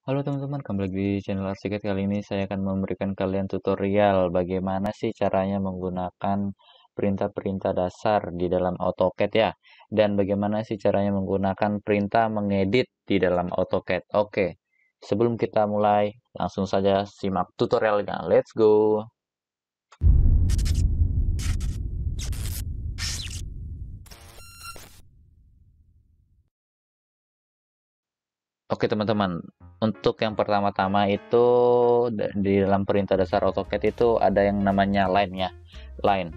Halo teman-teman, kembali lagi di channel Arsiket. Kali ini saya akan memberikan kalian tutorial bagaimana sih caranya menggunakan perintah-perintah dasar di dalam AutoCAD ya. Dan bagaimana sih caranya menggunakan perintah mengedit di dalam AutoCAD. Oke, sebelum kita mulai, langsung saja simak tutorialnya. Let's go! Oke teman-teman, untuk yang pertama-tama itu di dalam perintah dasar AutoCAD itu ada yang namanya line ya. Line.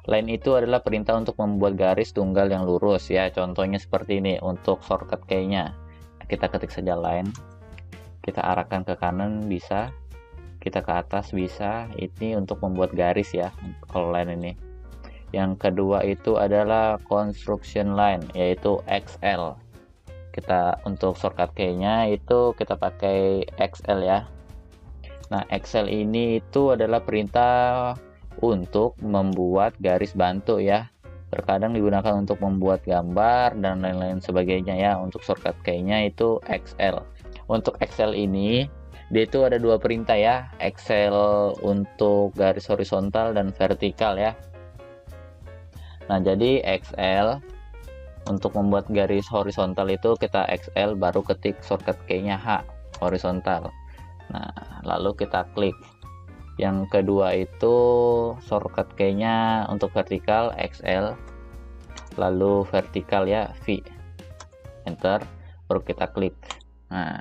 Line itu adalah perintah untuk membuat garis tunggal yang lurus ya. Contohnya seperti ini untuk shortcut key-nya. Kita ketik saja line, kita arahkan ke kanan bisa, kita ke atas bisa. Ini untuk membuat garis ya, kalau line ini. Yang kedua itu adalah construction line, yaitu XL. Kita untuk shortcut key-nya itu kita pakai XL ya. Nah, XL ini itu adalah perintah untuk membuat garis bantu ya. Terkadang digunakan untuk membuat gambar dan lain-lain sebagainya ya. Untuk shortcut key-nya itu XL. Untuk XL ini dia itu ada dua perintah ya. XL untuk garis horizontal dan vertikal ya. Nah, jadi XL untuk membuat garis horizontal itu kita XL baru ketik shortcut key-nya H, horizontal. Nah, lalu kita klik. Yang kedua itu shortcut key-nya untuk vertikal XL, lalu vertikal ya V, enter, baru kita klik. Nah,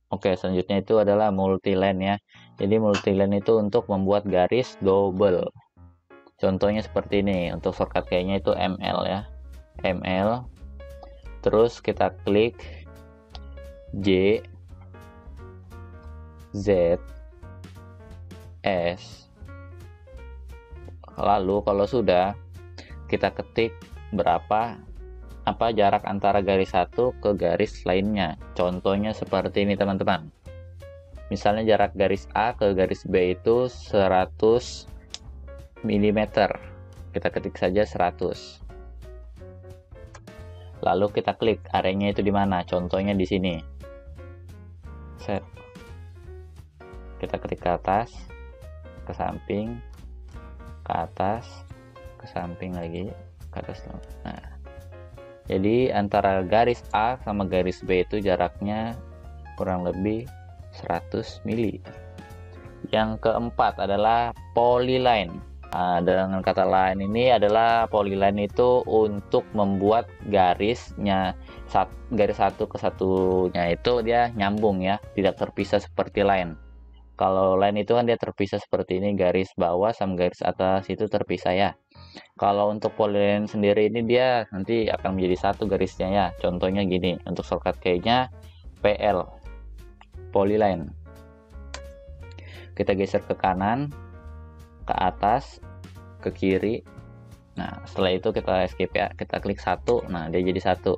oke, selanjutnya itu adalah multiline ya. Jadi multiline itu untuk membuat garis double. Contohnya seperti ini. Untuk shortcut key-nya itu ML ya, ML, terus kita klik J, Z, S, lalu kalau sudah kita ketik berapa jarak antara garis satu ke garis lainnya. Contohnya seperti ini teman-teman. Misalnya jarak garis A ke garis B itu 100 mm. Kita ketik saja 100. Lalu kita klik areanya itu di mana? Contohnya di sini. Set. Kita ketik ke atas, ke samping, ke atas, ke samping lagi, ke atas. Nah, jadi antara garis A sama garis B itu jaraknya kurang lebih 100 mili. Yang keempat adalah polyline. Nah, dengan kata lain ini adalah polyline itu untuk membuat garisnya garis satu ke satunya itu dia nyambung ya, tidak terpisah seperti line. Kalau line itu kan dia terpisah seperti ini, garis bawah sama garis atas itu terpisah ya. Kalau untuk polyline sendiri ini dia nanti akan menjadi satu garisnya ya. Contohnya gini, untuk shortcut key-nya PL, polyline. Kita geser ke kanan, ke atas, ke kiri. Nah, setelah itu kita escape ya, kita klik satu. Nah, dia jadi satu.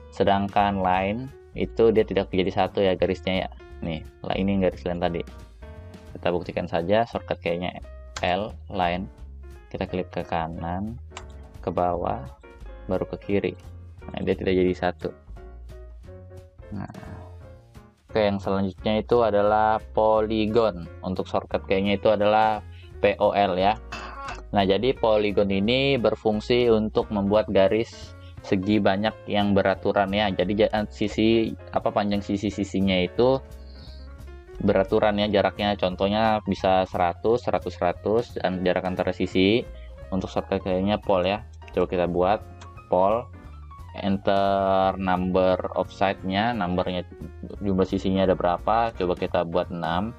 Sedangkan line itu dia tidak jadi satu ya garisnya ya. Nih, lah ini garis line tadi. Kita buktikan saja shortcut key-nya L, line. Kita klik ke kanan, ke bawah, baru ke kiri. Nah, dia tidak jadi satu. Nah, oke, yang selanjutnya itu adalah polygon. Untuk shortcut key-nya itu adalah POL ya. Nah, jadi polygon ini berfungsi untuk membuat garis segi banyak yang beraturan ya. Jadi panjang sisi-sisinya itu beraturan ya jaraknya. Contohnya bisa 100, 100, 100 dan jarak antara sisi. Untuk shortcut key-nya pol ya. Coba kita buat pol, enter number of side-nya, numbernya, jumlah sisinya ada berapa, coba kita buat 6.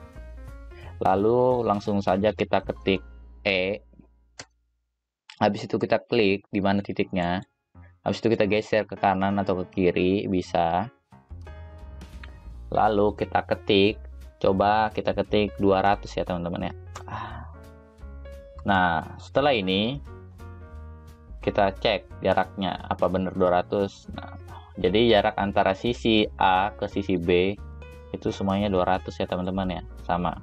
Lalu langsung saja kita ketik E. Habis itu kita klik di mana titiknya. Habis itu kita geser ke kanan atau ke kiri bisa. Lalu kita ketik, coba kita ketik 200 ya teman-teman ya. Nah, setelah ini kita cek jaraknya apa benar 200. Nah, jadi jarak antara sisi A ke sisi B itu semuanya 200 ya teman-teman ya, sama.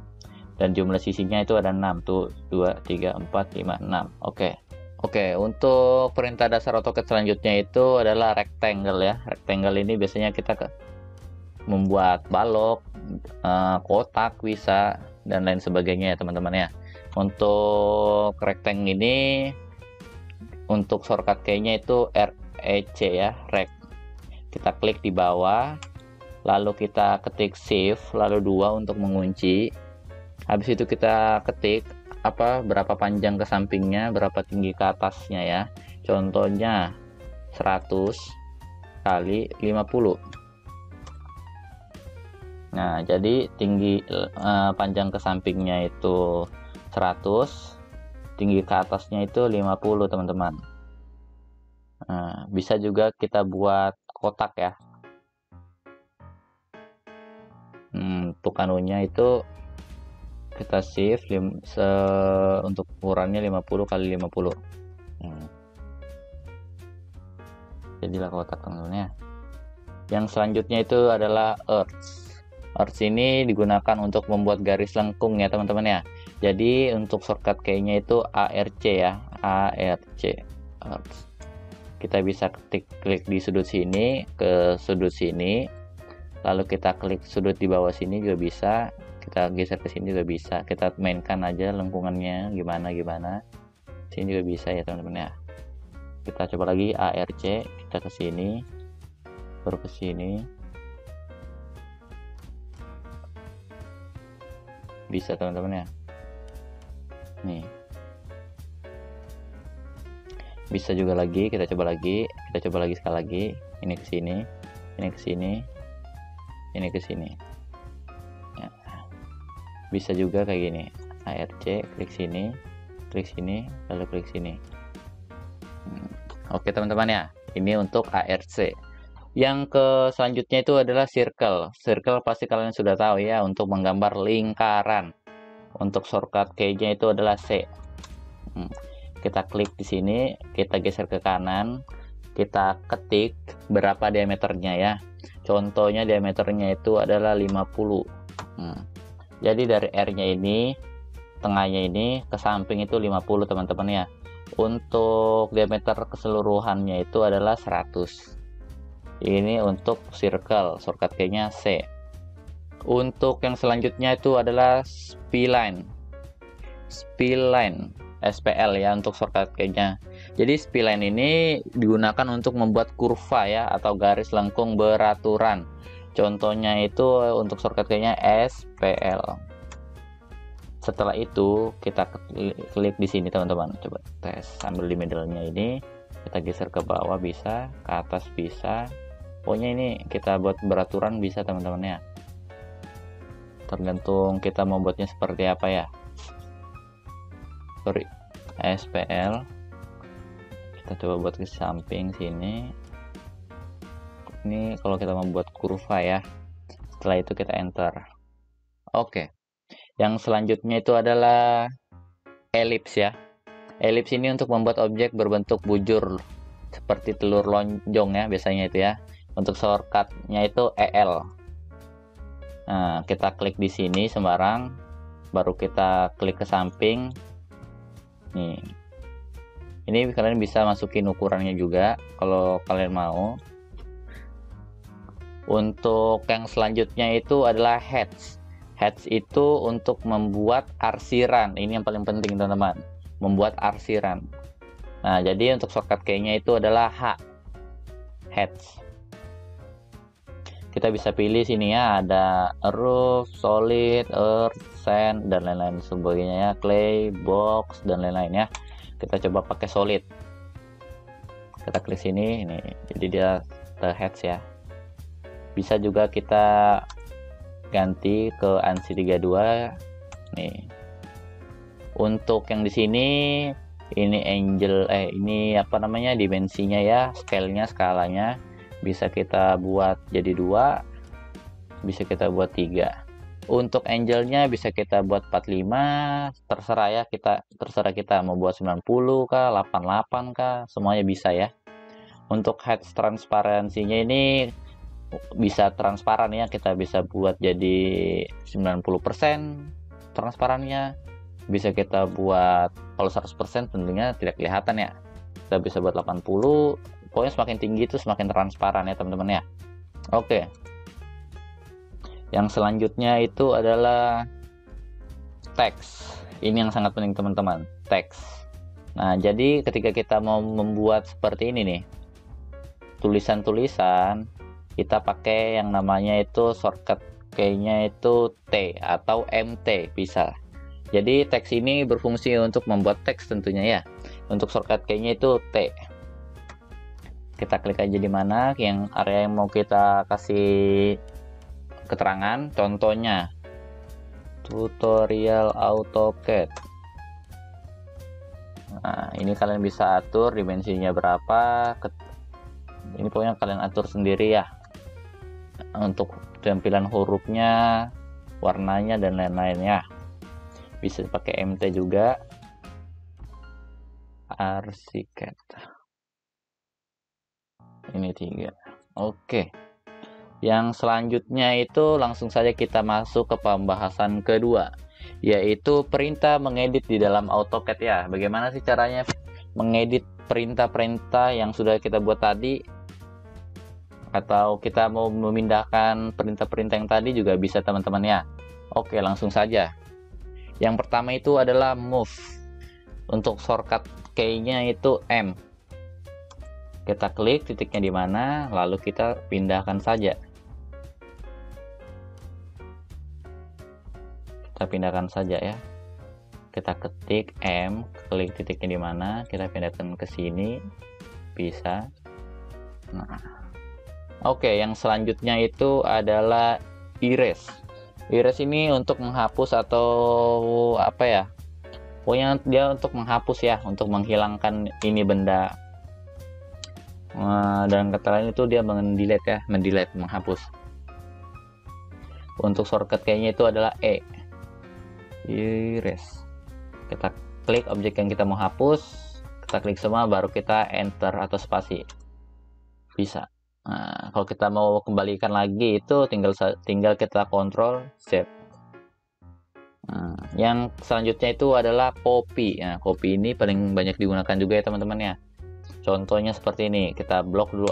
Dan jumlah sisinya itu ada 6 tuh, 2, 3, 4, 5, 6. Oke, untuk perintah dasar AutoCAD selanjutnya itu adalah rectangle ya. Rectangle ini biasanya kita membuat balok, kotak bisa, dan lain sebagainya ya teman-teman ya. Untuk rectangle ini, untuk shortcut key-nya itu REC ya, rec. Kita klik di bawah, lalu kita ketik shift lalu 2 untuk mengunci. Habis itu kita ketik berapa panjang ke sampingnya, berapa tinggi ke atasnya ya. Contohnya 100 kali 50. Nah, jadi tinggi panjang ke sampingnya itu 100, tinggi ke atasnya itu 50 teman-teman. Nah, bisa juga kita buat kotak ya. Untuk anunya itu kita shift untuk ukurannya 50 kali 50. Jadilah kotak teman-teman ya. Yang selanjutnya itu adalah earth. Earth ini digunakan untuk membuat garis lengkung ya teman-teman ya. Jadi untuk shortcut key-nya itu ARC ya, ARC. Earth. Kita bisa klik di sudut sini ke sudut sini, lalu kita klik sudut di bawah sini juga bisa, kita geser ke sini juga bisa. Kita mainkan aja lengkungannya gimana. Sini juga bisa ya teman-teman ya. Kita coba lagi ARC, kita ke sini, baru ke sini. Bisa teman-teman ya. Nih. Bisa juga lagi, kita coba lagi sekali lagi. Ini ke sini, ini ke sini, ini ke sini. Ya. Bisa juga kayak gini. ARC, klik sini, lalu klik sini. Oke teman-teman ya. Ini untuk ARC. Yang selanjutnya itu adalah circle. Circle pasti kalian sudah tahu ya, untuk menggambar lingkaran. Untuk shortcut key-nya itu adalah C. Kita klik di sini, kita geser ke kanan, kita ketik berapa diameternya ya. Contohnya diameternya itu adalah 50. Jadi dari R-nya ini, tengahnya ini ke samping itu 50 teman-teman ya. Untuk diameter keseluruhannya itu adalah 100. Ini untuk circle, shortcut key-nya C. Untuk yang selanjutnya itu adalah spline, SPL ya untuk shortcut key-nya. Jadi spline ini digunakan untuk membuat kurva ya, atau garis lengkung beraturan. Contohnya itu untuk shortcut key-nya SPL. Setelah itu kita klik di sini teman-teman, coba tes sambil di middle-nya ini, kita geser ke bawah bisa, ke atas bisa. Pokoknya ini kita buat beraturan bisa teman-teman ya. Tergantung kita mau buatnya seperti apa ya. Sorry, SPL. Kita coba buat ke samping sini. Ini kalau kita membuat kurva ya. Setelah itu kita enter. Oke. Yang selanjutnya itu adalah elips ya. Elips ini untuk membuat objek berbentuk bujur seperti telur lonjong ya biasanya itu ya. Untuk shortcut-nya itu EL. Nah, kita klik di sini sembarang, baru kita klik ke samping. Nih. Ini kalian bisa masukin ukurannya juga kalau kalian mau. Untuk yang selanjutnya itu adalah heads. Heads itu untuk membuat arsiran. Ini yang paling penting teman-teman, membuat arsiran. Nah, jadi untuk shortcut key-nya itu adalah H. Heads. Kita bisa pilih sini ya, ada roof, solid, earth, sand, dan lain-lain sebagainya ya, clay, box, dan lain-lain ya. Kita coba pakai solid. Kita klik sini, ini jadi dia the heads ya. Bisa juga kita ganti ke ANSI 32 nih. Untuk yang di sini ini ini apa namanya, dimensinya ya, scale-nya, skalanya bisa kita buat jadi 2, bisa kita buat 3. Untuk angle-nya bisa kita buat 45, terserah ya, terserah kita mau buat 90 kah, 88 kah, semuanya bisa ya. Untuk heads transparansinya ini bisa transparan ya, kita bisa buat jadi 90% transparannya, bisa kita buat, kalau 100% tentunya tidak kelihatan ya, kita bisa buat 80. Pokoknya semakin tinggi itu semakin transparan ya teman-teman ya. Oke. Yang selanjutnya itu adalah teks. Ini yang sangat penting teman-teman, teks. Nah, jadi ketika kita mau membuat seperti ini nih, tulisan-tulisan, kita pakai yang namanya itu shortcut key-nya itu T atau MT bisa. Jadi teks ini berfungsi untuk membuat teks tentunya ya. Untuk shortcut key-nya itu T. Kita klik aja di mana yang area yang mau kita kasih keterangan. Contohnya tutorial AutoCAD. Nah, ini kalian bisa atur dimensinya berapa. Ini pokoknya kalian atur sendiri ya. Untuk tampilan hurufnya, warnanya dan lain-lain ya. Bisa pakai MT juga. Arsiket. Ini 3. Oke. Yang selanjutnya itu langsung saja kita masuk ke pembahasan kedua, yaitu perintah mengedit di dalam AutoCAD ya. Bagaimana sih caranya mengedit perintah-perintah yang sudah kita buat tadi? Atau kita mau memindahkan perintah-perintah yang tadi juga bisa teman-teman ya. Oke, langsung saja. Yang pertama itu adalah move. Untuk shortcut key-nya itu M. Kita klik titiknya di mana, lalu kita pindahkan saja. Kita pindahkan saja ya. Kita ketik M, klik titiknya di mana, kita pindahkan ke sini, bisa. Nah, oke, yang selanjutnya itu adalah erase. Erase ini untuk menghapus atau apa ya? Pokoknya dia untuk menghapus ya, untuk menghilangkan ini benda. Dan kata lain itu dia mendelete ya, mendelete, menghapus. Untuk shortcut kayaknya itu adalah E. Erase. Kita klik objek yang kita mau hapus, kita klik semua, baru kita enter atau spasi. Bisa. Nah, kalau kita mau kembalikan lagi itu tinggal kita kontrol Z. Nah, yang selanjutnya itu adalah copy. Nah, copy ini paling banyak digunakan juga ya teman-teman ya. Contohnya seperti ini, kita blok dulu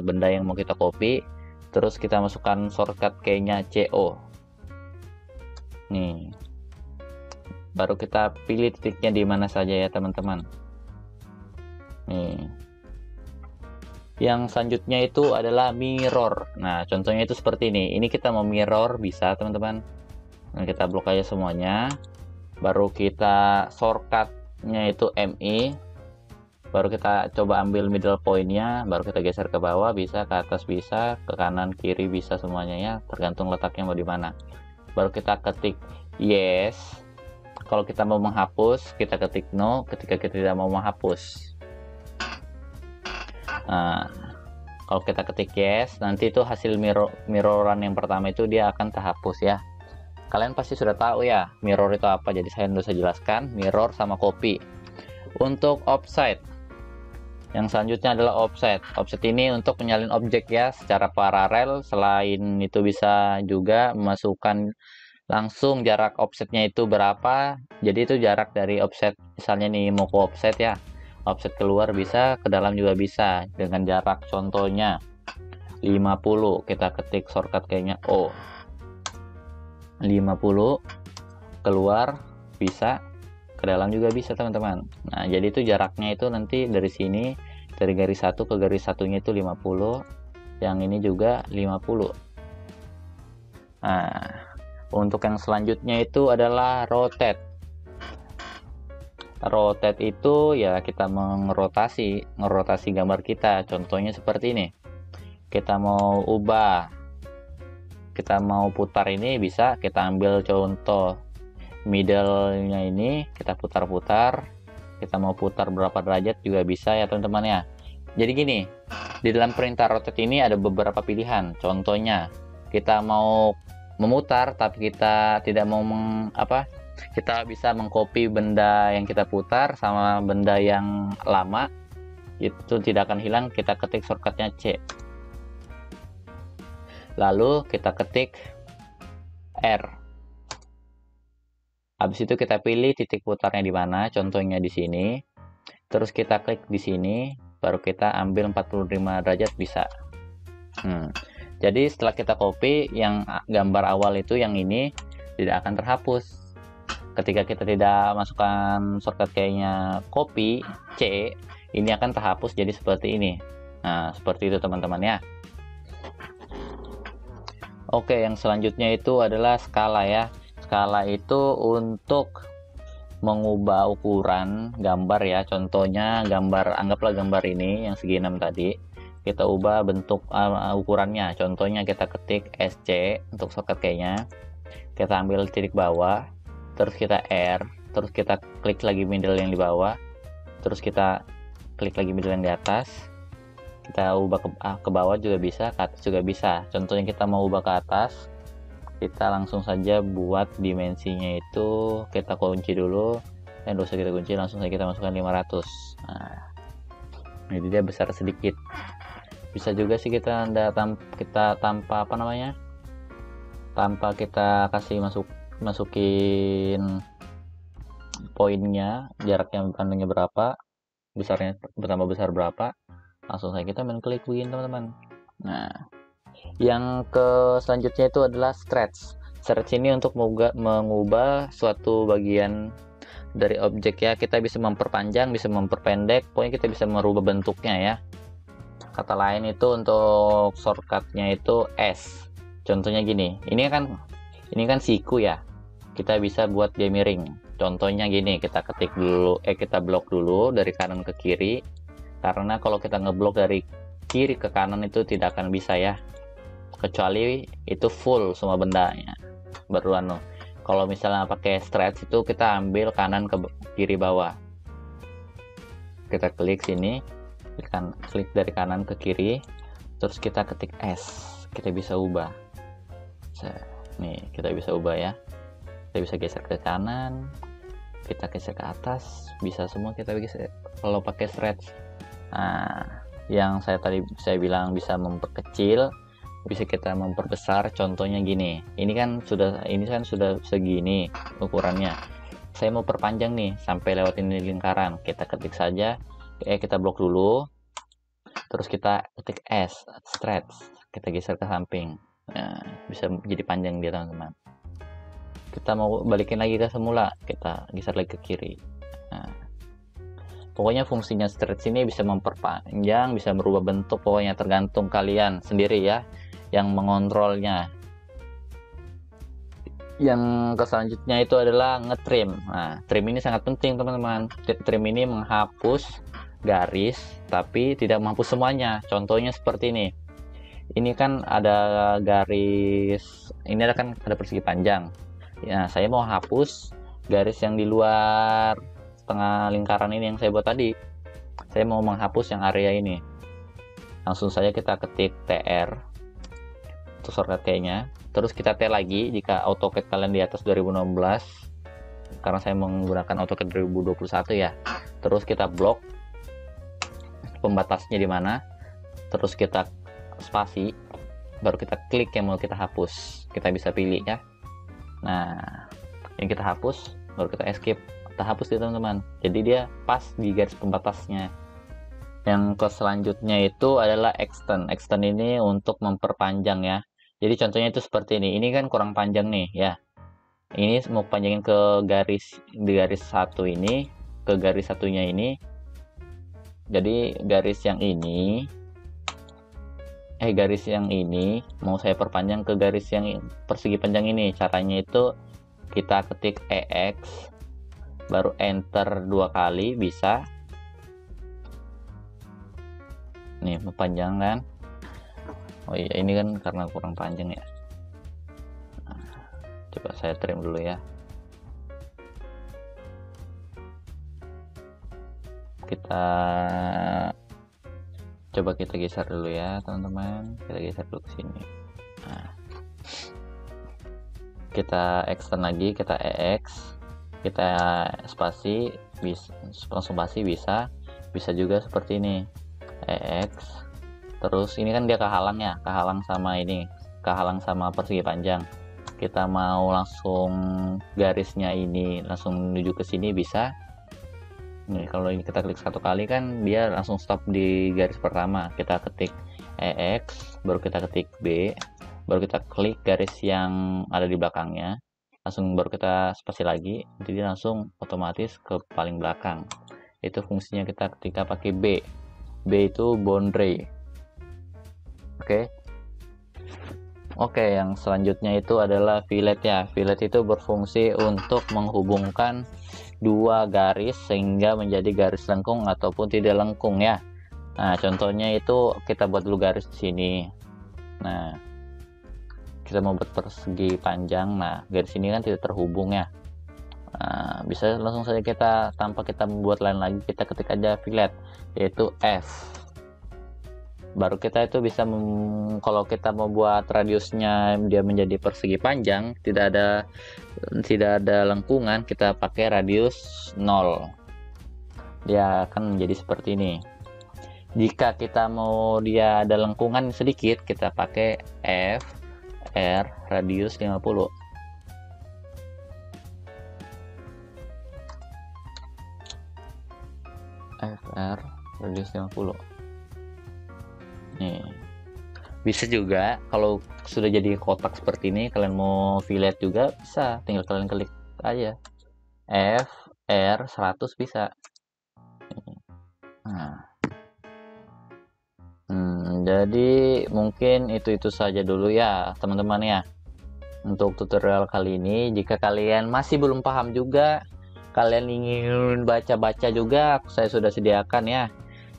benda yang mau kita copy, terus kita masukkan shortcut key-nya CO. Nih, baru kita pilih titiknya di mana saja ya teman-teman. Nih, yang selanjutnya itu adalah mirror. Nah, contohnya itu seperti ini. Ini kita mau mirror bisa teman-teman. Nah, kita blok aja semuanya, baru kita shortcutnya itu MI. Baru kita coba ambil middle point-nya, baru kita geser ke bawah, bisa ke atas, bisa ke kanan kiri, bisa semuanya ya, tergantung letaknya mau di mana. Baru kita ketik yes. Kalau kita mau menghapus, kita ketik no ketika kita tidak mau menghapus. Nah, kalau kita ketik yes, nanti itu hasil mirroran yang pertama itu dia akan terhapus ya. Kalian pasti sudah tahu ya mirror itu apa, jadi saya tidak usah jelaskan. Mirror sama copy. Untuk offset, yang selanjutnya adalah offset. Offset ini untuk menyalin objek ya secara paralel. Selain itu bisa juga memasukkan langsung jarak offsetnya itu berapa. Jadi itu jarak dari offset, misalnya nih mau ke offset ya, offset keluar bisa, ke dalam juga bisa dengan jarak contohnya 50. Kita ketik shortcut kayaknya O, 50 keluar bisa, ke dalam juga bisa teman-teman. Nah, jadi itu jaraknya itu nanti dari sini, dari garis satu ke garis satunya itu 50, yang ini juga 50. Nah, untuk yang selanjutnya itu adalah rotate. Rotate itu ya kita ngerotasi gambar kita. Contohnya seperti ini. Kita mau ubah, kita mau putar ini bisa, kita ambil contoh middle-nya ini, kita putar-putar. Kita mau putar berapa derajat juga bisa ya teman-teman ya. Jadi gini, di dalam perintah rotate ini ada beberapa pilihan. Contohnya kita mau memutar tapi kita tidak mau kita bisa mengcopy benda yang kita putar sama benda yang lama, itu tidak akan hilang. Kita ketik shortcutnya C, lalu kita ketik R. Habis itu kita pilih titik putarnya di mana, contohnya di sini. Terus kita klik di sini, baru kita ambil 45 derajat bisa. Jadi setelah kita copy, yang gambar awal itu yang ini tidak akan terhapus. Ketika kita tidak masukkan shortcut key-nya copy C, ini akan terhapus jadi seperti ini. Nah, seperti itu teman-teman ya. Oke, yang selanjutnya itu adalah skala ya. Skala itu untuk mengubah ukuran gambar ya. Contohnya gambar, anggaplah gambar ini yang segi 6 tadi. Kita ubah bentuk ukurannya. Contohnya kita ketik SC untuk shortcut key-nya. Kita ambil titik bawah, terus kita R, terus kita klik lagi middle yang di bawah, terus kita klik lagi middle yang di atas. Kita ubah ke bawah juga bisa, ke atas juga bisa. Contohnya kita mau ubah ke atas, kita langsung saja buat dimensinya itu kita kunci dulu, dan dosa kita kunci, langsung saja kita masukkan 500. Nah, ini dia besar sedikit. Bisa juga sih kita tanpa apa namanya, tanpa kita kasih masukin poinnya, jaraknya panjangnya berapa, besarnya bertambah besar berapa, langsung saja kita main klik begini teman-teman. Nah, yang ke selanjutnya itu adalah stretch. Stretch ini untuk mengubah suatu bagian dari objek ya. Kita bisa memperpanjang, bisa memperpendek, pokoknya kita bisa merubah bentuknya ya. Kata lain itu untuk shortcutnya itu S. Contohnya gini, ini kan siku ya. Kita bisa buat dia miring. Contohnya gini, kita ketik dulu, kita blok dulu dari kanan ke kiri. Karena kalau kita ngeblok dari kiri ke kanan itu tidak akan bisa ya, kecuali itu full semua bendanya baru kalau misalnya pakai stretch itu kita ambil kanan ke kiri bawah, kita klik sini, klik dari kanan ke kiri, terus kita ketik S, kita bisa ubah. Nih kita bisa ubah ya, kita bisa geser ke kanan, kita geser ke atas, bisa semua kita geser kalau pakai stretch. Nah, yang saya bilang bisa memperkecil, bisa kita memperbesar. Contohnya gini, ini kan sudah segini ukurannya. Saya mau perpanjang nih sampai lewat ini lingkaran. Kita ketik saja, kita blok dulu, terus kita ketik S, stretch, kita geser ke samping. Nah, bisa jadi panjang dia teman-teman. Kita mau balikin lagi ke semula, kita geser lagi ke kiri. Nah, pokoknya fungsinya stretch ini bisa memperpanjang, bisa merubah bentuk, pokoknya tergantung kalian sendiri ya yang mengontrolnya. Yang selanjutnya itu adalah ngetrim. Nah, trim ini sangat penting teman-teman. Trim ini menghapus garis tapi tidak menghapus semuanya. Contohnya seperti ini. Ini kan ada garis, ini ada persegi panjang. Ya, saya mau hapus garis yang di luar tengah lingkaran ini yang saya buat tadi. Saya mau menghapus yang area ini. Langsung saja kita ketik TR untuk shortcut key-nya. Terus kita T lagi jika AutoCAD kalian di atas 2016. Karena saya menggunakan AutoCAD 2021 ya. Terus kita blok pembatasnya di mana. Terus kita spasi, baru kita klik yang mau kita hapus. Kita bisa pilih ya. Nah, yang kita hapus baru kita escape. Hapus dia teman-teman, jadi dia pas di garis pembatasnya. Yang ke selanjutnya itu adalah extend. Extend ini untuk memperpanjang ya. Jadi contohnya itu seperti ini kan kurang panjang nih ya, ini mau panjangin ke di garis satu ini ke garis satunya ini. Jadi garis yang ini mau saya perpanjang ke garis yang persegi panjang ini. Caranya itu kita ketik EX, baru enter 2 kali, bisa. Nih panjang kan. Oh iya, ini kan karena kurang panjang ya. Nah, coba saya trim dulu ya. Coba kita geser dulu ya teman-teman. Kita geser dulu ke sini. Nah, kita extend lagi, kita EX, kita spasi, langsung spasi bisa juga seperti ini, EX. Terus ini kan dia kehalang sama persegi panjang. Kita mau langsung garisnya ini langsung menuju ke sini bisa. Nih kalau ini kita klik 1 kali kan dia langsung stop di garis pertama. Kita ketik EX, baru kita ketik B, baru kita klik garis yang ada di belakangnya, langsung baru kita spasi lagi, jadi langsung otomatis ke paling belakang. Itu fungsinya kita ketika pakai B. B itu boundary. Oke, yang selanjutnya itu adalah fillet ya. Fillet itu berfungsi untuk menghubungkan dua garis sehingga menjadi garis lengkung ataupun tidak lengkung ya. Nah, contohnya itu kita buat dulu garis di sini. Nah, kita mau buat persegi panjang. Nah, garis ini kan tidak terhubung ya. Nah, bisa langsung saja kita, tanpa kita membuat lain lagi, kita ketik aja fillet, yaitu F. Baru kita itu bisa kalau kita membuat radiusnya dia menjadi persegi panjang, tidak ada lengkungan, kita pakai radius 0. Dia akan menjadi seperti ini. Jika kita mau dia ada lengkungan sedikit, kita pakai F R radius 50. FR radius 50. Nih, bisa juga kalau sudah jadi kotak seperti ini, kalian mau fillet juga bisa, tinggal kalian klik aja F R 100 bisa. Nah, jadi mungkin itu saja dulu ya teman-teman ya untuk tutorial kali ini. Jika kalian masih belum paham juga, kalian ingin baca-baca juga, saya sudah sediakan ya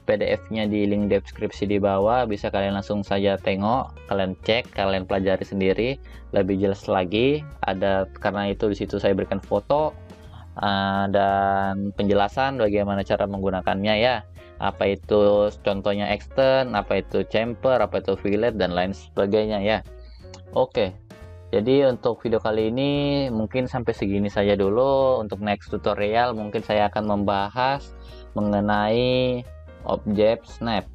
PDF-nya di link deskripsi di bawah, bisa kalian langsung saja tengok, kalian cek, kalian pelajari sendiri lebih jelas lagi. Ada, karena itu di situ saya berikan foto dan penjelasan bagaimana cara menggunakannya ya. Apa itu contohnya extend, apa itu chamfer, apa itu fillet dan lain sebagainya ya. Oke. Jadi untuk video kali ini mungkin sampai segini saja dulu. Untuk next tutorial mungkin saya akan membahas mengenai objek snap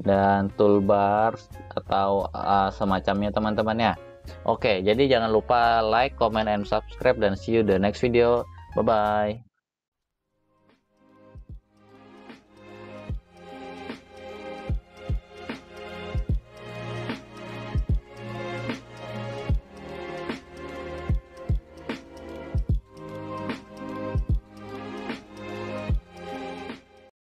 dan toolbar atau semacamnya teman-teman ya. Oke, jadi jangan lupa like, comment, and subscribe, dan see you the next video. Bye bye.